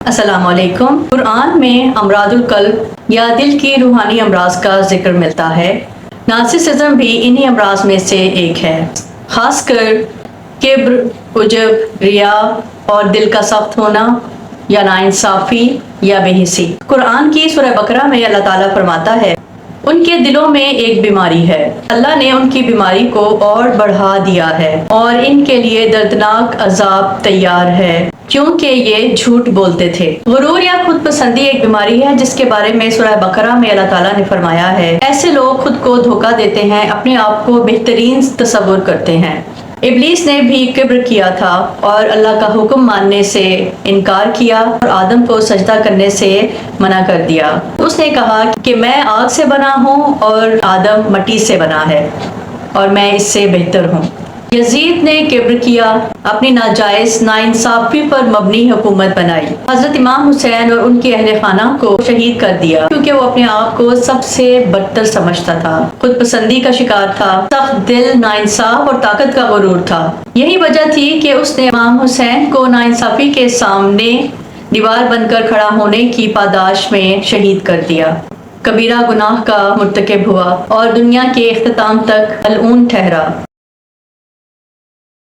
السلام علیکم۔ قرآن میں امراض القلب یا دل کی روحانی امراض کا ذکر ملتا ہے۔ نارسسزم بھی انہی امراض میں سے ایک ہے، خاص کر کبر، عجب، ریا اور دل کا سخت ہونا یا ناانصافی یا بے حسی۔ قرآن کی سورہ بقرہ میں اللہ تعالیٰ فرماتا ہے ان کے دلوں میں ایک بیماری ہے، اللہ نے ان کی بیماری کو اور بڑھا دیا ہے اور ان کے لیے دردناک عذاب تیار ہے کیونکہ یہ جھوٹ بولتے تھے۔ غرور یا خود پسندی ایک بیماری ہے جس کے بارے میں سورہ بقرہ میں اللہ تعالیٰ نے فرمایا ہے، ایسے لوگ خود کو دھوکہ دیتے ہیں، اپنے آپ کو بہترین تصور کرتے ہیں۔ ابلیس نے بھی کبر کیا تھا اور اللہ کا حکم ماننے سے انکار کیا اور آدم کو سجدہ کرنے سے منع کر دیا۔ اس نے کہا کہ میں آگ سے بنا ہوں اور آدم مٹی سے بنا ہے اور میں اس سے بہتر ہوں۔ یزید نے کبر کیا، اپنی ناجائز ناانصافی پر مبنی حکومت بنائی، حضرت امام حسین اور ان کے اہل خانہ کو شہید کر دیا کیونکہ وہ اپنے آپ کو سب سے بدتر سمجھتا تھا، خود پسندی کا شکار تھا، سخت دل، ناانصاف اور طاقت کا غرور تھا۔ یہی وجہ تھی کہ اس نے امام حسین کو ناانصافی کے سامنے دیوار بن کر کھڑا ہونے کی پاداش میں شہید کر دیا۔ کبیرہ گناہ کا مرتکب ہوا اور دنیا کے اختتام تک ملعون ٹھہرا۔